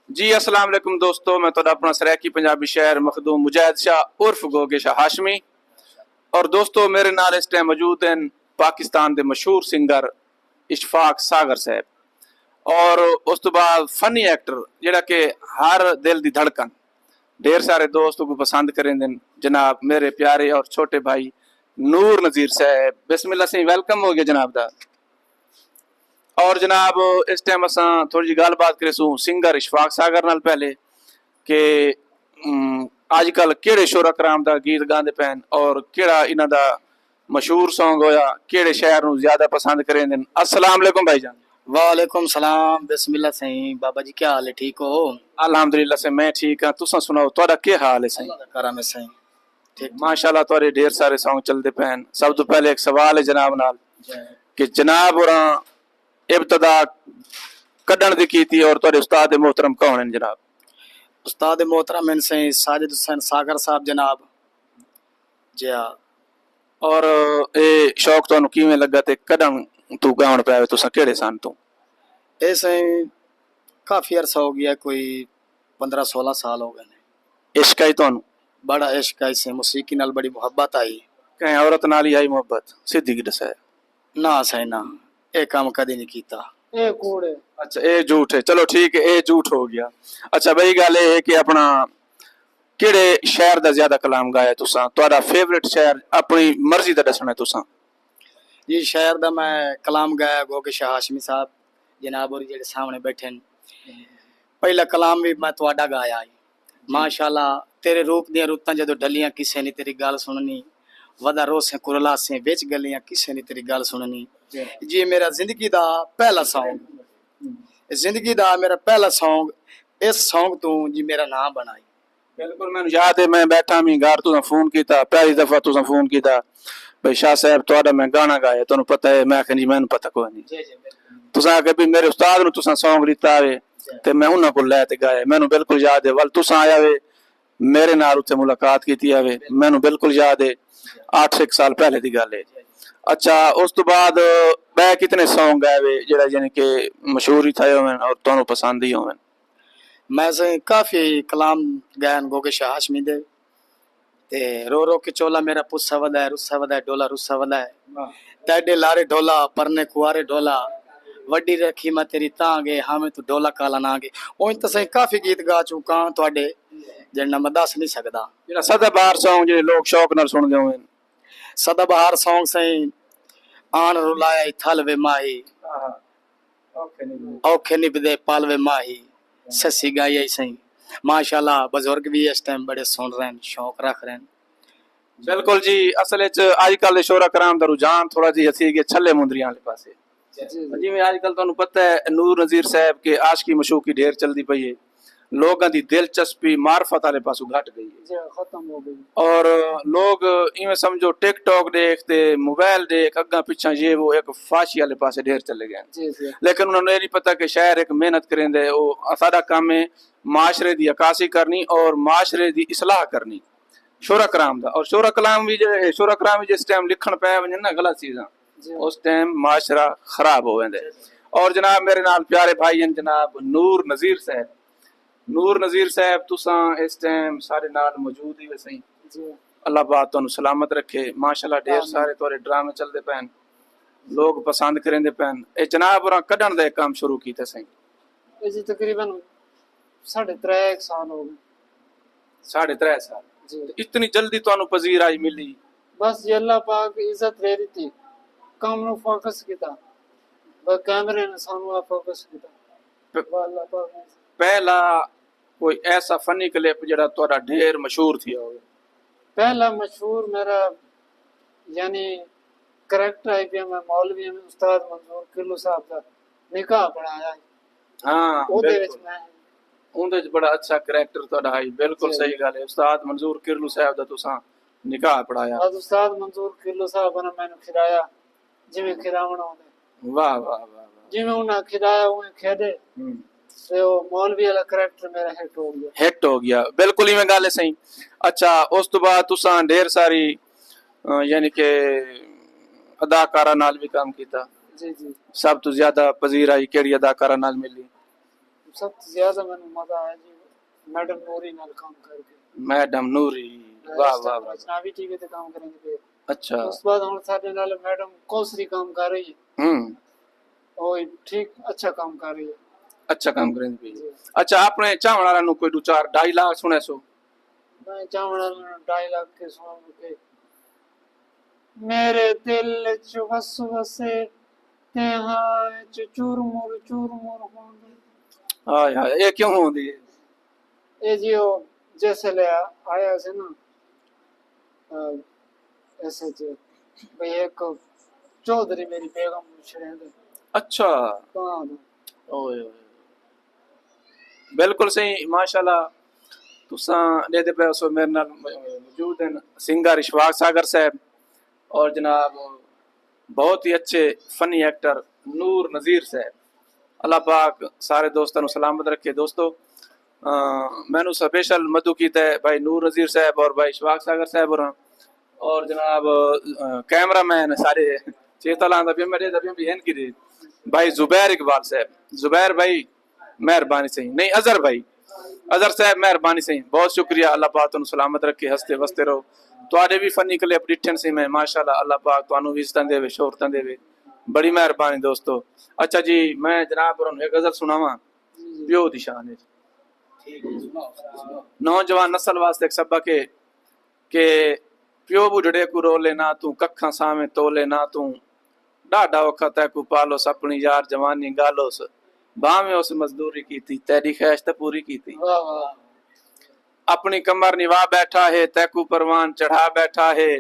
जी अस्सलाम वालेकुम दोस्तों, मैं तो अपना सराकी पंजाबी शहर मखदूम मुजाहिद शाह उर्फ गोगे शाह हाशमी। और दोस्तों मेरे नाल इस टाइम मौजूद हैं पाकिस्तान के मशहूर सिंगर इशफाक सागर साहब और उस तो बाद फनी एक्टर जिहड़ा कि हर दिल की धड़कन ढेर सारे दोस्तों को पसंद करेंगे जनाब मेरे प्यारे और छोटे भाई नूर नज़ीर साहब। बिस्मिल्लाह से वेलकम हो गया जनाब दा। और जनाब इस टाइम असा थोड़ी जी गलबात करेसूं सिंगर इशफाक सागर नाल पहले कि अजकल केड़े शोरा कराम दा गीत गांदे पैन और केड़ा इन्हां दा मशहूर सॉन्ग होया केड़े शहर नूं ज्यादा पसंद करेंदे। अस्सलाम वालेकुम भाईजान। वालेकुम सलाम। बिस्मिल्लाह सही बाबा जी, क्या हाल है? ठीक हो? अल्हम्दुलिल्लाह से मैं ठीक हां, तुसां सुनाओ तुहाडा के हाल है सही? अल्लाह दा करम है सही। ठीक माशाल्लाह तुहाडे ढेर सारे सॉन्ग चलदे पैन। सब तो पहले एक सवाल है जनाब नाल जय। कि जनाब होरां इब्तदा कड्ढण दी कीती और तुहाडे उस्ताद मोहतरम कौन हैं जनाब? उस्ताद मोहतरम हैं सही साजिद हुसैन सागर साहब जनाब। जी हाँ। और ये शौक तुहानू किवें लगा ते कदम तू गाउण पिया तुसां केड़े सन तू? ये सही काफी अरसा हो गया, कोई 15-16 साल हो गए ने। इश्क आई तुहानू? बड़ा इश्क है इसे, मौसीकी नाल बड़ी मोहब्बत आई। कहीं औरत नाल ही आई मोहब्बत? सिद्धी की दसा है। ना सही ना, ये काम कदी नहीं कीता। ए कूड़ है। अच्छा ये झूठ है, चलो ठीक है ये झूठ हो गया। अच्छा भाई गल ये है कि अपना केड़े शहर दा ज्यादा कलाम गाया तुसां? तुहाडा फेवरेट शहर अपनी मर्जी दा दसना है तुसां। जी शहर दा मैं कलाम गाया गोगे शाह हाशमी साहब जनाब और जेड़े सामने बैठे न। पहला कलाम भी मैं तुहाडा गाया है। माशाल्लाह तेरे रूप दियां रुत्तां जदों ढलियां किसे ने तेरी गल सुननी, वदा रोसे कुरला से विच गलियां किसे ने तेरी गल सुननी। जी मेरा जिंदगी दा पहला सॉन्ग, जिंदगी दा मेरा पहला सॉन्ग। इस सॉन्ग तू जी मेरा नाम बनाई। बिल्कुल मैनू याद है, मैं बैठा मी घर तुसां फोन कीता, पहली दफा तुसां फोन कीता भाई शाह साहब तुहाडा मैं गाना गाया, तुहानू पता है? मैं आख्या जी मैनू पता कोई नहीं। तुसां आख्या भी मेरे उस्ताद नू तुसां सॉन्ग दिता है ते मैं उन्हां कोल लै ते गाया। मैनू बिल्कुल याद है, वल तुसां आया वे मेरे नाल उत्थे मुलाकात कीती है, मैनू बिल्कुल याद है 8 साल पहले दी गल है। अच्छा उस तो बाद मैं कितने सॉन्ग गाए वे जेड़ा यानी कि मशहूर ही थे होवन और तुहानू पसंद ही होवन? मैं से काफी कलाम गायन गोगे शाह हाशमी दे ते रो रो के चोला मेरा पुस्सा वदा है, रुस्सा वदा है, डोला रुस्सा वदा है। तेडे लारे ढोला परने कुआरे ढोला, वड्डी रखी मैं तेरी तांगे हामें तू डोला काला नांगे। उन तो सही काफी गीत गा चुका तुहाडे जिन्ना मैं दस नहीं सकदा। जेड़ा सदाबहार सॉन्ग जेड़े लोग शौक नाल सुनदे होवन? सदाबहार सॉन्ग सही आन रुलाया थल वे माही, औखे निभदे पाल वे माही, ससी गाई सही। माशाल्लाह बुजुर्ग भी इस टाइम बड़े सुन रहे हैं, शौक रख रहे हैं। बिल्कुल जी। असल अजकल शोरा कराम दा रुझान थोड़ा जी असी गए छले मुंदरियां वाले पासे। जिवें अजकल तुहानू पता है नूर नज़ीर साहब के आशिकी मशूकी ढेर चलदी पई है, लोगों की दिलचस्पी मार्फत वाले पासों घट गई है खत्म हो गई। और लोग इवें समझो टिकटॉक देखते मोबाइल देख अग्गा पिछा ये वो एक फाशी वाले पासे ढेर चले गए। लेकिन उन्होंने ये नहीं पता कि शहर एक मेहनत करेंदे, साडा काम है माशरे की अकासी करनी और माशरे की इसलाह करनी शोरा कराम दा। और शोरा कलाम भी शोरा कराम भी जिस टाइम लिखण पै वजन ना गलत चीज़ां उस टाइम माशरा खराब हो वेंदे। और जनाब मेरे नाल प्यारे भाई हैं जनाब नूर नज़ीर साहब। नूर नज़ीर साहब तुसां इस टाइम सारे नाल मौजूद ही वे सही। अल्लाह पाक तुहानू सलामत रखे। माशाल्लाह ढेर सारे तुहाडे ड्रामे चलदे पैन, लोग पसंद करेंदे पैन। ए जनाब होरां कड्ढण दा काम शुरू कीता सही? जी तकरीबन 3.5 साल हो गए। 3.5 साल जी। इतनी जल्दी तुहानू पजीराई मिली? बस ये अल्लाह पाक इज्जत दे रही थी, काम नु फोकस किया, बस कैमरे ने सानू आ फोकस किया। अल्लाह पाक ने पहला कोई ऐसा फनी क्लिप जड़ा तुहाडा ढेर मशहूर थी होवे? पहला मशहूर मेरा यानी करैक्टर आई पी में मौलवी में उस्ताद मंजूर किल्लू साहब का निकाह पढ़ाया है। हाँ ਉਹਦੇ ਵਿੱਚ ਮੈਂ ਉਹਦੇ ਚ ਬੜਾ ਅੱਛਾ ਕਰੈਕਟਰ ਤੁਹਾਡਾ ਹੈ। ਬਿਲकुल सही गल है। उस्ताद मंजूर किरलू साहब ਦਾ तुसां निकाह पढ़ाया। आज उस्ताद मंजूर किल्लू साहब ने मैंने खिलाया जिवें खिलावण आउंदे। वाह वाह वाह जिवें उन्हें खिलाया उवें खेदे ते ओ मौलवी वाला करैक्टर मेरा हिट हो गया। हिट हो गया बिल्कुल इवें गल है सही। अच्छा उस तो बाद तुसां ढेर सारी यानी कि अदाकारा नाल भी काम किया। जी जी। सब तो ज्यादा पजीराई केड़ी अदाकारा नाल मिली? سب سے زیادہ میں مزہ آیا جی میڈم نوری نال کام کر کے میڈم نوری واہ واہ واہ اجنبی ٹی وی تے کام کریں گے اچھا اس بعد ہن ساڈے نال میڈم کوسری کام کر رہی ہے ہوں اور ٹھیک اچھا کام کر رہی ہے اچھا کام کریں پی اچھا اپنے چاہن والا نو کوئی دو چار ڈائلاگ سنے سو میں چاہنا ڈائلاگ کے سنوں کہ میرے دل چ وسوسے تے ہاں چور مور ہوندے ہائے ہائے یہ کیوں ہوندی ہے اے جی او جیسے لے آیا سے نا ایسے جی بھئی ایک چودھری میری بیگم چھڑے دے اچھا کہاں اوئے اوئے بالکل صحیح ماشاءاللہ تساں دے دے پے سو میرے نال موجود ہیں سنگر اشفاق ساگر صاحب اور جناب بہت ہی اچھے فنی ایکٹر نور نذیر صاحب اللہ پاک سارے دوستوں نو سلامت رکھے دوستو میں نو سپیشل مدعو کیتا ہے بھائی نور نذیر صاحب اور بھائی اشفاق ساگر صاحب اور جناب کیمرہ مین سارے چیتا دا بھی ہیں کی دے بھائی زبیر اقبال صاحب زبیر بھائی مہربانی صحیح نہیں اظہر بھائی اظہر صاحب مہربانی صحیح بہت شکریہ اللہ پاک تانوں سلامت رکھے ہستے وستے رہو تواڈے بھی فنی کلپ ڈٹھن سی میں ماشاءاللہ اللہ پاک تانوں بھی عزتاں دے شہرتاں دے بڑی مہربانی دوستو اچھا جی میں جناب اور ایک غزل سناواں پیو دی شان ہے نوجوان نسل واسطے ایک سبق ہے کہ پیو بڈھڑے کو رولے نہ تو ککھاں سامے تولے نہ تو ڈاڈا وقت ہے کو پالو سپنی یار جوانی گالوس باہمیں اس مزدوری کی تھی تیری خواہش تے پوری کی تھی واہ واہ اپنی کمر نوا بیٹھا ہے تیکو پروان چڑھا بیٹھا ہے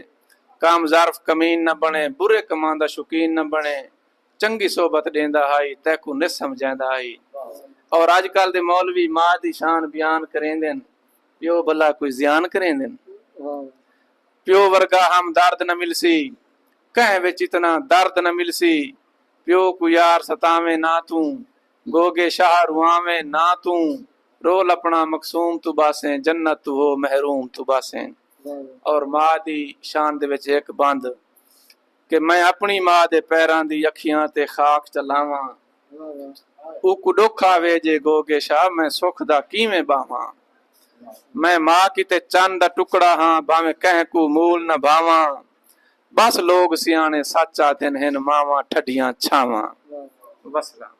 کام ظرف کمین نہ بنے برے کماندہ شکین نہ بنے چنگی صحبت دیندا ہائی تیکو نس سمجھیندا ہائی اور آج کل دے مولوی ماں دی شان بیان کریں دین پیو بلا کوئی زیان کریں دین واہ پیو ورگا ہم درد نہ ملسی کہیں وچ اتنا درد نہ ملسی پیو کو یار ستاویں نہ تو گوگے شاہ رواویں نہ تو رول اپنا مقصوم تو باسیں جنت تو ہو محروم تو باسیں اور ماں دی شان دے وچ ایک بند کہ میں اپنی ماں دے پیراں دی اکھیاں تے خاک چلاواں او کو دکھ آوے جے گوگے شاہ میں سکھ دا کیویں باواں میں ماں کیتے چند دا ٹکڑا ہاں باویں کہیں کو مول نہ بھاواں بس لوگ سیانے سچ آتے ہیں ماواں ٹھڈیاں چھاواں وسلام